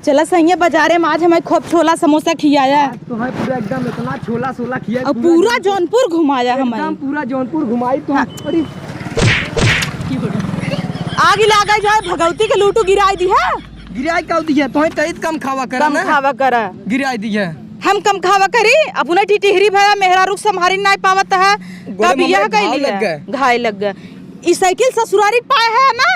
चला सही है, बाजारे में आज हमें खूब छोला समोसा खिलाया। तो है पूरा एकदम इतना छोला सोला खिया और पूरा जौनपुर घुमाया हमें, एकदम पूरा जौनपुर घुमाई। तो अरे आग लगा जाए भगवती के लूटू गिराई दी है। गिराई का दी है तो है तई कम खावा कर कम खावा करा, गिराई दी है। हम कम खावा करी अपने टिटहरी भया मेहरा रुख संभारी नहीं पावत है। तब यह कहीं घाय लग गए। ई साइकिल ससुरारी पाए है ना,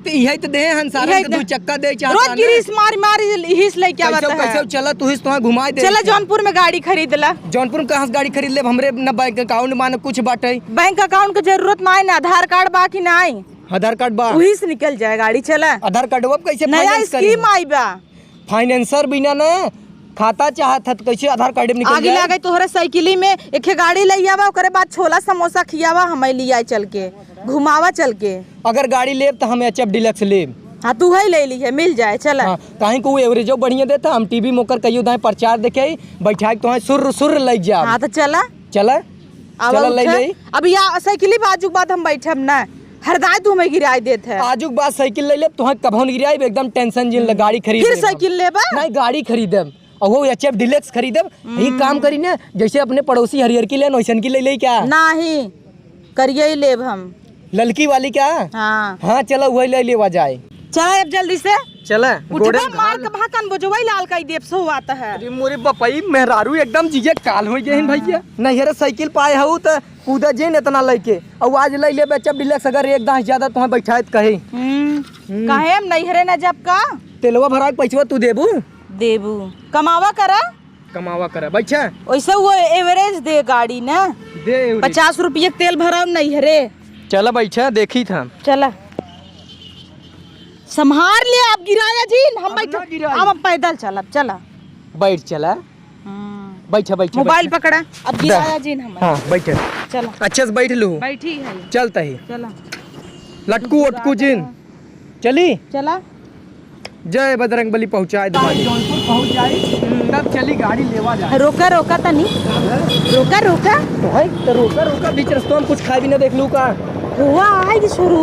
तो यही तो दे हंसारा के दो चक्का दे चाहता रोज गिरीश मार हिस ले क्या बता है। कैसे चला तू हिस तो घुमाई दे। चला जौनपुर में गाड़ी खरीद ला। जौनपुर में कहां से गाड़ी खरीद ले? हमरे न बैंक अकाउंट में कुछ बाटे। बैंक अकाउंट की जरूरत ना है, आधार कार्ड बा कि नहीं? आधार कार्ड बा, वही से निकल जाए गाड़ी। चला आधार कार्ड वो कैसे नया स्कीम आई बा, फाइनेंसर बिना ना खाता चाहत है तो कैसे आधार कार्ड में निकल आगे जाए? लगे तोहरे साइकिली में एक गाड़ी ले आवा, ओकरे बाद छोला समोसा खियावा हमें लिया चल के घुमावा चल के। अगर गाड़ी लेब तो हम एचएफ डीलक्स लेब। हाँ तू है ले ली है, मिल जाए। चला हाँ, कहीं को एवरेजो बढ़िया देता। हम टीवी मोकर कहियो दाए प्रचार देखे बैठा तो है सुर सुर लग जा। हाँ तो चला चला चला ले ले। अब या साइकिली बाजू बाद हम बैठे ना हरदाय तू हमें गिराई देते है। आजुक बाद साइकिल ले ले तो कभो गिराई एकदम टेंशन जिन गाड़ी खरीद फिर साइकिल लेबा नहीं, गाड़ी खरीदब और वो एचएफ डीलक्स खरीदब। यही काम करी ना, जैसे अपने पड़ोसी हरियर की ले वैसन की ले ले क्या नहीं करिए ही लेब हम ललकी वाली क्या। हाँ हाँ चलो वही ले लेवा जाए। चला अब जल्दी से चला उठबा मार के भाकन बजवाई लाल का देव सो आता है। अरे मोरे बपई मेहरारू एकदम चीजे काल हो गए भैया। नहीं रे साइकिल पाए हूँ तो कूदा जे इतना लेके और आज ले ले बच्चा डीलक्स। अगर एक दांत ज्यादा तो बैठात कहे कहे हम नहीं हरे न जब का तेलवा भरा के पैसा तू देबू देबू कमावा करा कमावा करे बैठा वैसे वो एवरेज दे गाड़ी ना दे 50 रुपये तेल भरा नहीं हरे। चला बैठा देखी था। चला संभार ले आप गिराया जी हम बैठ हम पैदल चला। चला बैठ चला बैठा बैठा मोबाइल पकड़ा अब गिराया जी हम। हाँ बैठे चला अच्छे से बैठ लू। बैठी है चलता ही चला लटकू उटकू जिन चली। चला जय बजरंग बली पहुँचाए जौनपुर पहुँच जाए तब चली गाड़ी लेवा जाए। रोका रोका तो नहीं रोका रोका तो रोका रोका बीच रस्तों में कुछ खाए भी ना देख लू का हुआ आएगी शुरू।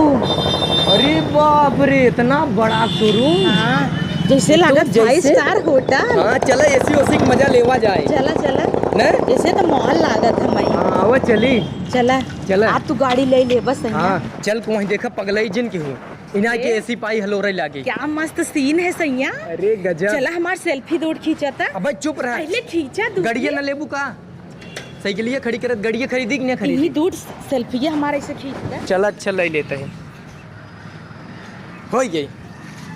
अरे बाप रे इतना बड़ा शोरूम। हाँ जैसे लागत 5 स्टार होटल। हाँ चला एसी ओसी का मजा लेवा जाए। चला चला ने जैसे तो मॉल लागत है मई। हाँ वो चली चला चला आज तू गाड़ी ले ले बस। हाँ चल को वहीं देखा पगलई जिन की हूँ इना के एसी पाई हलोरे लागे। क्या मस्त सीन है सैया। अरे गजब। चला हमार सेल्फी दूर खींचता। अब चुप रहा पहले खींचा गड़िया न लेबू का साइकिलिया खड़ी करत गड़िया खरीदी कि नहीं खरीदी? दूर सेल्फी हमारे से खींचता। चल अच्छा ले लेते हैं हो गई।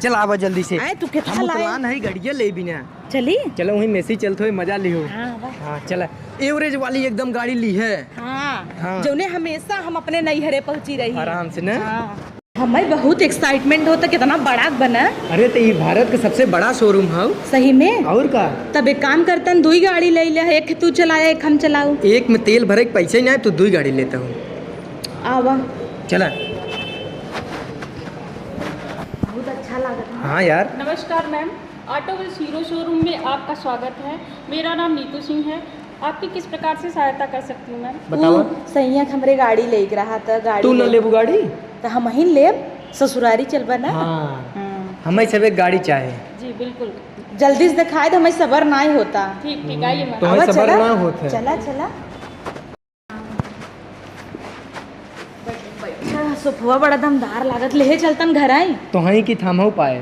चल आवा जल्दी से आए तू कितना प्लान है गड़िया ले भी ना। चली चलो वहीं मेसी चलते हुए मजा लियो। हाँ चला एवरेज वाली एकदम गाड़ी ली है। हाँ जो ने हमेशा हम अपने नैहरे पहुंची रही आराम से ना। हमें बहुत एक्साइटमेंट होता कितना बड़ा बना। अरे तो ये भारत का सबसे बड़ा शोरूम है सही में। और का तब एक काम करता हूँ 2 गाड़ी ले ले, एक तू चलाया एक हम चलाऊ। एक में तेल भरे के पैसे नहीं तो 2 गाड़ी लेता हूँ। आवा चला बहुत अच्छा लगा। हाँ यार नमस्कार मैम, ऑटोविल्स हीरो शोरूम में आपका स्वागत है। मेरा नाम नीतू सिंह है। आपकी किस प्रकार से सहायता कर सकती हूँ मैम? बताओ। सैया हमरे गाड़ी ले रहा था गाड़ी तू न लेबू गाड़ी तो हम ही ले ससुरारी चलबा ना। हाँ हमें सब एक गाड़ी चाहे। जी बिल्कुल जल्दी से दिखाए तो हमें सबर नहीं होता। ठीक ठीक आइए मैम। तो हमें सबर ना होता। चला चला सोफवा बड़ा दमदार लागत ले चलतन घर आई तो हई की थामहु पाए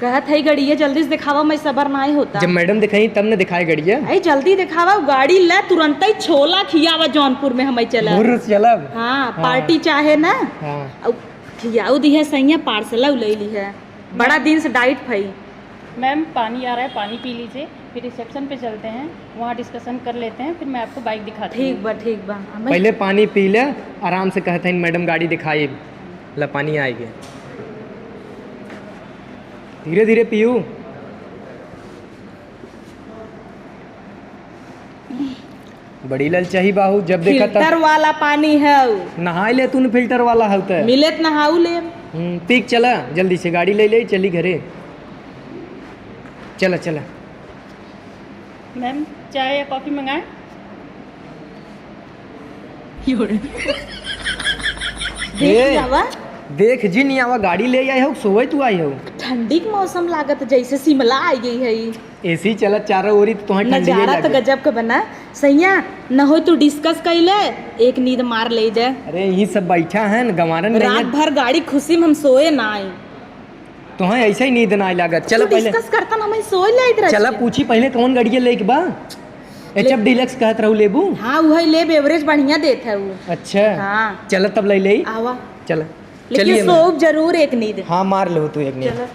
कहत है गड़िया जल्दी से दिखावा मैं सबर नहीं होता। जब मैडम दिखाई तब ने दिखाए गड़िया। अरे जल्दी दिखावा गाड़ी ला तुरंत ही छोला खियावा जौनपुर में हमें चला। चलब हाँ पार्टी चाहे ना। हाँ खियाऊ दी है सैया पार्सला ले ली है बड़ा दिन से डाइट फई। मैम पानी आ रहा है, पानी पी लीजिए, फिर रिसेप्शन पे चलते हैं, वहाँ डिस्कशन कर लेते हैं, फिर मैं आपको बाइक दिखाती हूँ। ठीक बा पहले पानी पी ले आराम से कहते हैं मैडम गाड़ी दिखाई ला पानी आएगी। धीरे धीरे पियू। बड़ी ललचाही बाहू जब देखा फिल्टर वाला पानी है नहाए ले तूने फिल्टर वाला है तो मिले नहाऊ ले। पीक चला जल्दी से गाड़ी ले ले चली घरे। चला चला मैम चाय या कॉफ़ी मंगाएं? देख जावा देख जी नहीं आवा गाड़ी ले आई हो सोए तू आई हो ठंडी के मौसम लागत जैसे शिमला आ गई है। एसी चला चारों ओरी तो तुम्हें ठंडी नजारा तो लगे। गजब का बना। सैया न हो तू डिस्कस कैले, एक नींद मार ले जाए। अरे यही सब बैठा है न, गंवारन नहीं रात है भर गाड़ी खुशी में हम सोए ना आई। तुम्हें ऐसे ही नींद ना लागत। चलो पहले डिस्कस करता ना मैं सोए लायक रह। चला पूछी पहले कौन गाड़ी लेके बा। एचएफ डीलक्स कहत रहू लेबू। हाँ वही ले, एवरेज बढ़िया देता है वो। अच्छा हाँ चलो तब ले ले। आवा, चलो लेकिन चलिए सो जरूर एक नींद। हाँ मार लो तू एक नींद। चलो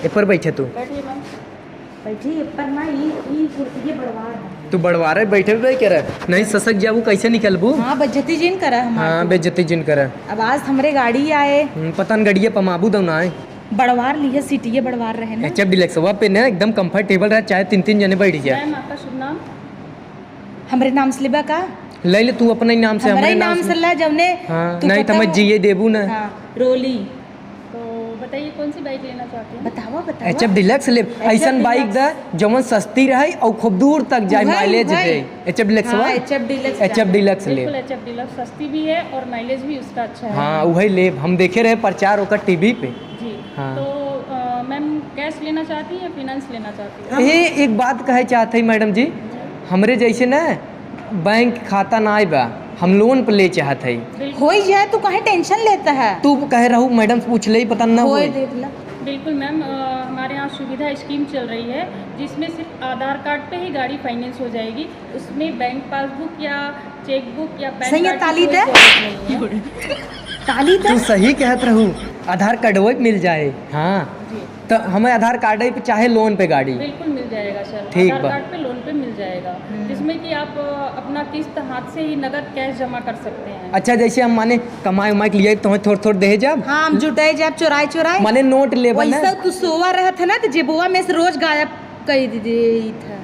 ए पर बैठे तू। बैठिए मैम। बैठी पर ना ये कुर्ती बढ़वा है। तू बढ़वा रहे बैठे हुए कह रहा नहीं ससक जाबू कैसे निकलबू। हाँ बेज्जती जिन करा हमारे। हाँ बेइज्जती जिन कर। अब आज हमरे गाड़ी आए, पता न गड़िया पमाबू दो ना आए। बढ़वार लिए सीटिए बढ़वार रहे ना। एचएफ डीलक्सवा पे ना एकदम कंफर्टेबल रहा, चाहे 3-3 जने बैठ जाए। मैम आपका शुभ नाम? हमरे नाम से लेबा का? ले ले तू अपने नाम से हमारे हमारे नाम से ला जवने। हाँ तू नहीं पता तो मैं हो? जिए देबू ना। हाँ रोली। तो बताइए कौन सी बाइक लेना चाहते हैं? बतावा बतावा। एचएफ डीलक्स ले ऐसन बाइक दा जवन सस्ती रहे और खूब दूर तक जाए, उहै, माइलेज उहै। दे। एचएफ डीलक्सवा हाँ, HF डीलक्स एचएफ डीलक्स ले। बिल्कुल एचएफ डीलक्स सस्ती भी है और माइलेज भी उसका अच्छा है। हाँ वही ले, हम देखे रहे प्रचार होकर टीवी पे। जी। हाँ। तो मैम कैश लेना चाहती हैं या फाइनेंस लेना चाहती हैं? ये एक बात कहे चाहते हैं मैडम जी, हमरे जैसे ना बैंक खाता ना आए बा, हम लोन पे ले चाहते हैं। हो ही जाए तो कहे टेंशन लेता है। तू कह रहू मैडम पूछ ले पता ना होए हो। देख ला। बिल्कुल मैम, हमारे यहाँ सुविधा स्कीम चल रही है जिसमें सिर्फ आधार कार्ड पे ही गाड़ी फाइनेंस हो जाएगी। उसमें बैंक पासबुक या चेकबुक या पैन सही है, कार्ड की ताली कोई दे। जरूरत नहीं है। ताली तू दे। सही कहत रहू, आधार कार्ड वो मिल जाए। हाँ जी तो हमें आधार कार्ड पे चाहे लोन पे गाड़ी। बिल्कुल मिल जाएगा सर। ठीक आधार बा। कार्ड पे लोन पे मिल जाएगा, जिसमें कि आप अपना किस्त हाथ से ही नगद कैश जमा कर सकते हैं। अच्छा जैसे हम माने कमाई उमाई के लिए तुम्हें थोड़ा थोड़ा दे जब हाँ हम जुटाए जाब चुराए चुराए। माने नोट ले वैसा तू सोवा रहा था ना तो जेबुआ में से रोज गायब कर दे था।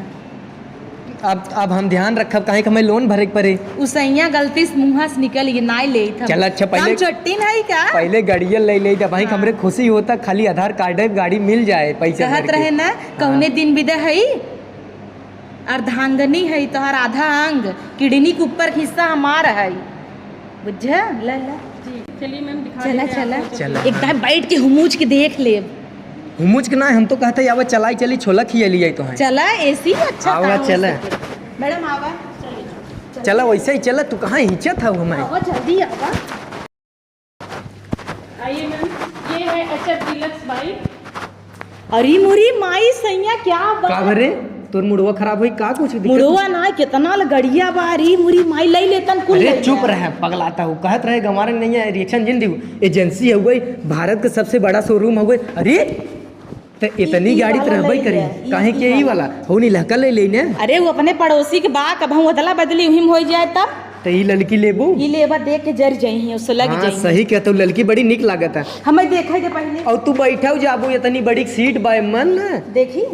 अब हम ध्यान रखब काहे कि हमें लोन भरे के पड़े। उसैया गलती से मुँह से निकल ये ना ले था। चल अच्छा पहले चट्टी नहीं का पहले गाड़िया ले ले जब भाई हमरे खुशी होता खाली आधार कार्ड है गाड़ी मिल जाए पैसा कहत रहे ना कौने दिन विदा है अर्धांगनी है तोहर आधा अंग, किडनी के ऊपर हिस्सा हमारा है बुझा। ला ला जी चलिए मैम दिखा चला देते हैं चला आपको। चला। एकदम बैठ के हुमूच के देख ले। हुमुच के ना हम तो कहते अब चलाई चली छोला खिया लिया तो है। चला एसी अच्छा आवा, था हो चला। सके। मैडम आवा चला वैसे ही चला, तू कहाँ हिंचत था हमें। आवा जल्दी आवा। आइए मैम, ये है एचएफ डीलक्स बाइक। अरे मुरी माई सैया क्या का बात। भरे तोर मुड़वा खराब हुई का कुछ दिक्कत? मुड़वा ना कितना गड़िया बारी मुरी माई लई लेतन कुल अरे लई चुप ले। रहे पगलाता हूँ, कहत रहे गंवारे नहीं है रिएक्शन जिन दी एजेंसी हो गई, भारत का सबसे बड़ा शोरूम हो गई। अरे तो इतनी ई गाड़ी तो वाला रहबे ले करी, ले, काहे ई के ई वाला हो नहीं लहका ले लेने। अरे वो अपने पड़ोसी के बा कब हम अदला बदली उहिम हो जाए तब तो ई लड़की लेबू। ये लेबा देख के जर जाई उससे लग हाँ जाई। सही कहते हो, लड़की बड़ी निक लागत है। हमें देखा के पहले और तू बैठा हो जाबू इतनी बड़ी सीट बाय मन ना। देखी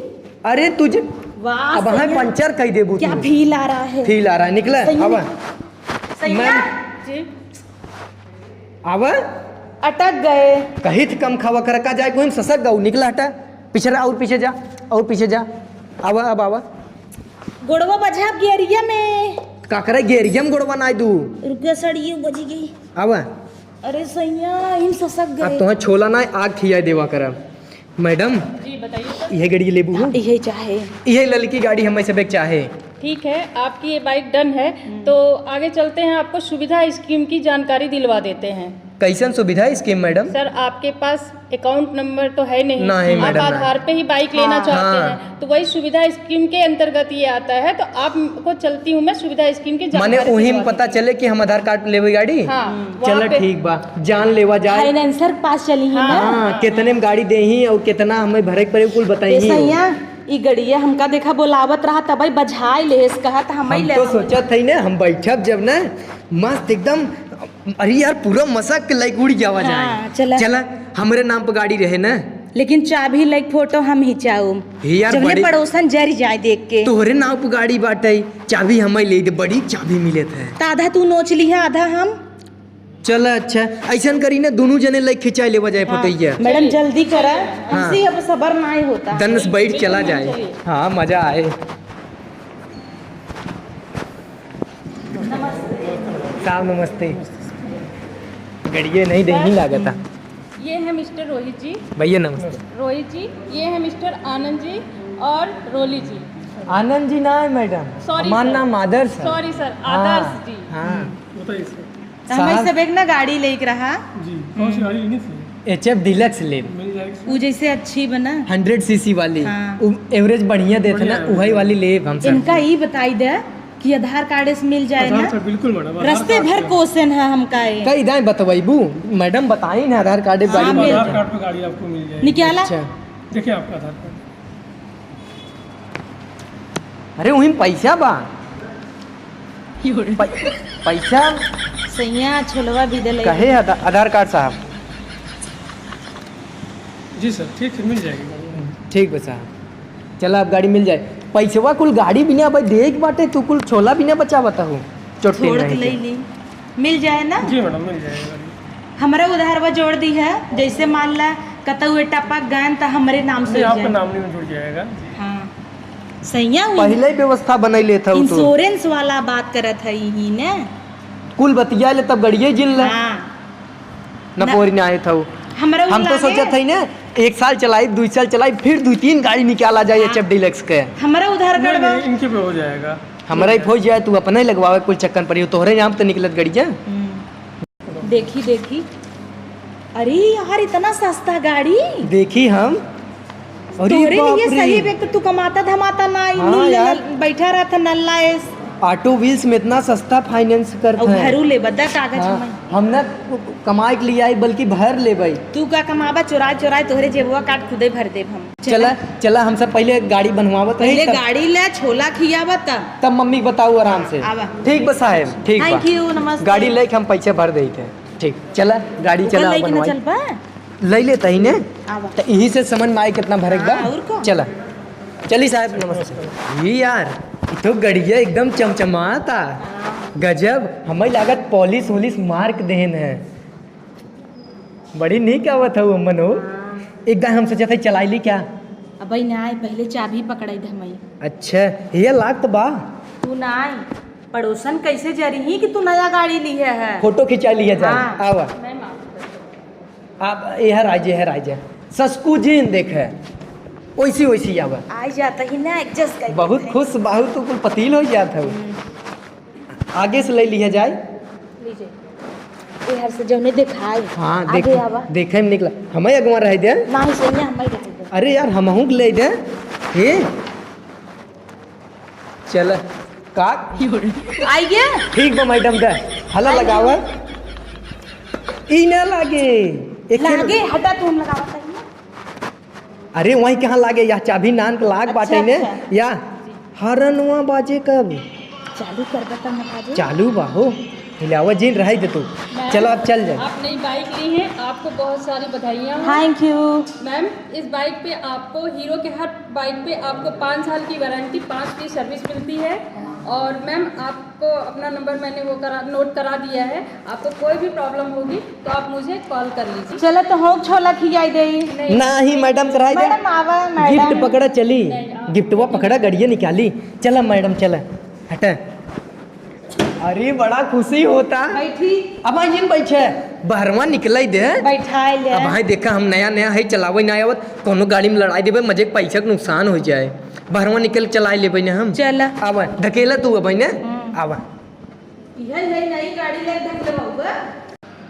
अरे तुझे वाह अब हाँ सैया, पंचर कह देबू क्या तू। फील आ रहा है। फील आ रहा है निकला सैया अब सैया जी अब अटक गए। कहीं तो कम खावा कर का जाए कोई ससक गऊ निकला हटा पीछे रहा और पीछे जा और पीछे जा। आवा अब आवा गुड़वा बजा गेरिया में का करे गेरियम गोड़वा नाय दू। रुके सड़िए बजी गई। आवा अरे सैया हिम ससक अब गए। तुम्हें छोला ना आग खिया देवा कर। मैडम जी बताइए सर। यह गाड़ी लेबू हो? यही चाहे यह लड़की गाड़ी हमें सब एक चाहे। ठीक है, आपकी ये बाइक डन है। तो आगे चलते हैं, आपको सुविधा स्कीम की जानकारी दिलवा देते हैं। कैसन सुविधा है स्कीम मैडम? सर आपके पास अकाउंट नंबर तो है नहीं, नहीं, आप मैडम, आधार पे ही बाइक लेना चाहते हाँ। हैं, तो वही सुविधा स्कीम के अंतर्गत ये आता है। तो आपको चलती हूँ मैं सुविधा स्कीम की माने जानकारी वही में दिलवा पता देती चले कि हम आधार कार्ड लेवे गाड़ी। हाँ, चलो वहाँ पे- ठीक बा जान लेवा जाए। फाइनेंसर के पास चली है ना। हाँ कितने में गाड़ी दे ही और कितना हमें भरे के पड़े कुल ए बताइए। सैया ई गड़िया हमका देखा बोलावत रहा तब बजाई लेस कहत हम हम ले तो सोचा था ना हम बैठब जब ना मस्त एकदम। अरे यार पूरा मसक के लाइक उड़ जावा हाँ, जाए। चला। हमरे नाम पे गाड़ी रहे ना। लेकिन चाबी लाइक फोटो हम ही चाहू हे यार जब बड़ी पड़ोसन जर जाए देख के तोहरे नाम पे गाड़ी बाटे चाबी हमें ले दे, बड़ी चाबी मिले थे। तो आधा तू नोच ली है आधा हम। चल अच्छा ऐसा करी ना दोनों जने लाइक खिंचाई लेवा जाए फोटोइया। मैडम जल्दी करा हमसे अब सबर नहीं होता। दनस बैठ चला जाए। चलिए। हाँ मजा आए। साहब नमस्ते। गड़िए नहीं देनी लागता। ये है मिस्टर रोहित जी। भैया नमस्ते। रोहित जी, ये है मिस्टर आनंद जी और रोली जी। आनंद जी ना है मैडम, Sorry, हमारा sir. नाम आदर्श है। सॉरी सर, आदर्श जी। हाँ तो हमें सब एक ना गाड़ी लेके रहा जी, कौन सी गाड़ी लेनी थी? HF डिलक्स ले मिल जाएगी। वो जैसे अच्छी बना 100 सीसी वाली, हाँ। एवरेज बढ़िया देते ना, वही वाली ले हम सब। इनका ही बताई दे कि आधार कार्ड से मिल जाए आधार ना। कार्ड बिल्कुल मैडम। आधार रास्ते कार्ड भर से- क्वेश्चन है हमका ये। कई दाएं बतवाईबू मैडम बताई ना आधार कार्ड हाँ, गाड़ी मिल- आधार कार्ड पे गाड़ी आपको मिल जाएगी। निकाला अच्छा, देखिए आपका आधार कार्ड। अरे वहीं पैसा बा पैसा सैया छोलवा भी दे कहे आधार कार्ड साहब। जी सर, ठीक है, मिल जाएगी गाड़ी। ठीक बा साहब, चला अब गाड़ी मिल जाए। पैसवा कुल गाड़ी बिना भाई देख बाटे, तू कुल छोला बिना बचा बताहू चोटी छोड़ के नहीं ले के। ली, मिल जाए ना। जी मैडम, मिल जाएगी गाड़ी। हमारा उधारवा जोड़ दी है, जैसे मान ला कतौ टपक गए तो हमारे नाम से नहीं, हो आपका जाए। नाम नहीं में जुड़ जाएगा। हाँ सैया हुई पहले ही व्यवस्था बनई लेता हूँ तो इंश्योरेंस वाला बात करत है ही ने। कुल बतिया ले तब गड़िए जिल ला हाँ न ना- पोरी ना आए था। हमारा हम तो सोचा था ना 1 साल चलाई 2 साल चलाई फिर 2-3 गाड़ी निकाला जाए HF डिलक्स के। हमारा उधार नहीं, कार्ड नहीं, इनके पे हो जाएगा। हमारा ही हो जाए तू अपना ही लगवावे कुल चक्कर पड़ी तोहरे यहाँ तो निकलत गड़िया। देखी देखी, अरे यार इतना सस्ता गाड़ी देखी हम तोरे बाप लिए रे। सही व्यक्ति तू कमाता धमाता ना हाँ नील यार। बैठा रहा था नल्ला एस ऑटो व्हील्स में इतना सस्ता फाइनेंस और करता है। घरू ले बदा कागज में। हाँ, हम ना कमाए के लिए आई बल्कि भर ले भाई। तू का कमाबा चुरा चुराए तोहरे जेबुआ काट खुदे भर देब हम। चला चला हम सब पहले गाड़ी बनवावत पहले रही गाड़ी ले छोला खियावा तब। तब मम्मी को बताऊ आराम से। आवा। ठीक बा साहेब, ठीक थैंक बा। यू, नमस्ते। गाड़ी लेके हम पैसे भर दे के। ठीक चला गाड़ी चला लेके न चल बनवाई पा ले लेता ही ने आवा। तो यही से समझ में आए कितना भरे हाँ, और कौन? चला चली साहब नमस्ते। ये यार ये तो गड़िया एकदम चमचमाता गजब, हमें लागत पॉलिश वॉलिश मार्क देन है, बड़ी नीक आवत है वो मनो। एक गाय हम सोचा था चलाई ली क्या। अब ना आए पहले चाबी पकड़ाई धमई। अच्छा ये लाग तो बा तू ना आई पड़ोसन कैसे जरी ही कि तू नया गाड़ी ली है। फोटो खिंचा लिया जाए। हाँ। आवा मैम आप आप यह राजे सस्कू जीन देखे वैसी वैसी आवा। आ जाता ही ना एडजस्ट कर। बहुत खुश बाहु तो कुल पतील हो जाता है। आगे से ले लिया जाए। लीजिए ये हर से जौने दिखाई। हाँ आगे आवा। देखे में निकला हमें अगवा रह दे। ना ही सही हमें रह दे। अरे यार हमहू ले दे हे चल का आई गया ठीक बा मैडम दे हला लगावा ई ना लागे एक लागे हटा तू हम लगावत है ना। अरे वहीं कहाँ लागे या चाबी नान के लाग अच्छा, बाटे ने अच्छा। या हरनवा बाजे कब चालू कर बता ना बाजे। चालू बा हो हिलावा जीन रह दे तू। मैम, चलो अब चल जाए। आप नई बाइक ली है, आपको बहुत सारी बधाइयाँ हो। Thank you. मैम इस बाइक पे आपको हीरो के हर बाइक पे आपको 5 साल की वारंटी 5 की सर्विस मिलती है। और मैम आपको अपना नंबर मैंने वो नोट करा दिया है, आपको कोई भी प्रॉब्लम होगी तो आप मुझे कॉल कर लीजिए। चलो तो हो छोला खियाई दे। ना ही मैडम कराई दे। मैडम आवा गिफ्ट मैडम। पकड़ा चली गिफ्टवा पकड़ा गड़िया निकाली। चला मैडम चला हटा। अरे बड़ा खुशी होता। बैठी अब आइए बैठे बहरवा निकल दे। बैठाई ले। अब भाई देखा हम नया नया है चलावे ना आवत कोनो गाड़ी में लड़ाई देबे मजे पैसा के नुकसान हो जाए। बहरवा निकल चला लेबे ना हम। चला आवा ढकेला तू अब ने आवा। यही नई गाड़ी ले ढक ले।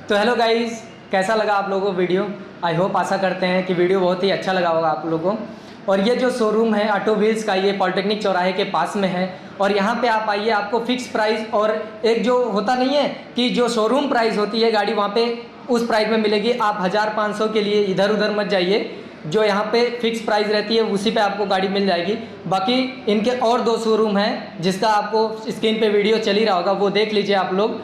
तो हेलो गाइस, कैसा लगा आप लोगों को वीडियो। आई होप आशा करते हैं कि वीडियो बहुत ही अच्छा लगा होगा आप लोगों को। और ये जो शोरूम है ऑटो व्हील्स का, ये पॉलिटेक्निक चौराहे के पास में है। और यहाँ पे आप आइए, आपको फिक्स प्राइस और एक जो होता नहीं है कि जो शोरूम प्राइस होती है गाड़ी वहाँ पे उस प्राइस में मिलेगी। आप 1500 के लिए इधर उधर मत जाइए, जो यहाँ पे फिक्स प्राइस रहती है उसी पे आपको गाड़ी मिल जाएगी। बाकी इनके और 2 शोरूम हैं जिसका आपको स्क्रीन पे वीडियो चल ही रहा होगा, वो देख लीजिए आप लोग।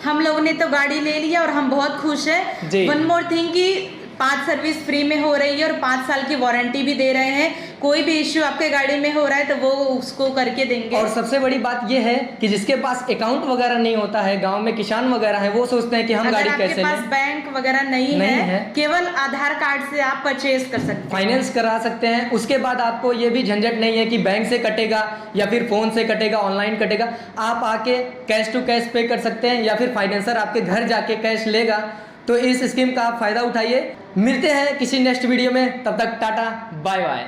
हम लोगों ने तो गाड़ी ले लिया और हम बहुत खुश है। जी। वन मोर थिंग कि 5 सर्विस फ्री में हो रही है और 5 साल की वारंटी भी दे रहे हैं। कोई भी इश्यू आपके गाड़ी में हो रहा है तो वो उसको करके देंगे। और सबसे बड़ी बात ये है कि जिसके पास अकाउंट वगैरह नहीं होता है, गांव में किसान वगैरह है, वो सोचते हैं कि हम अगर गाड़ी आपके कैसे पास लें। बैंक वगैरह नहीं है, केवल आधार कार्ड से आप परचेज कर सकते हैं, फाइनेंस करा सकते हैं। उसके बाद आपको ये भी झंझट नहीं है कि बैंक से कटेगा या फिर फ़ोन से कटेगा, ऑनलाइन कटेगा। आप आके कैश टू कैश पे कर सकते हैं या फिर फाइनेंसर आपके घर जाके कैश लेगा। तो इस स्कीम का आप फ़ायदा उठाइए। मिलते हैं किसी नेक्स्ट वीडियो में, तब तक टाटा बाय बाय।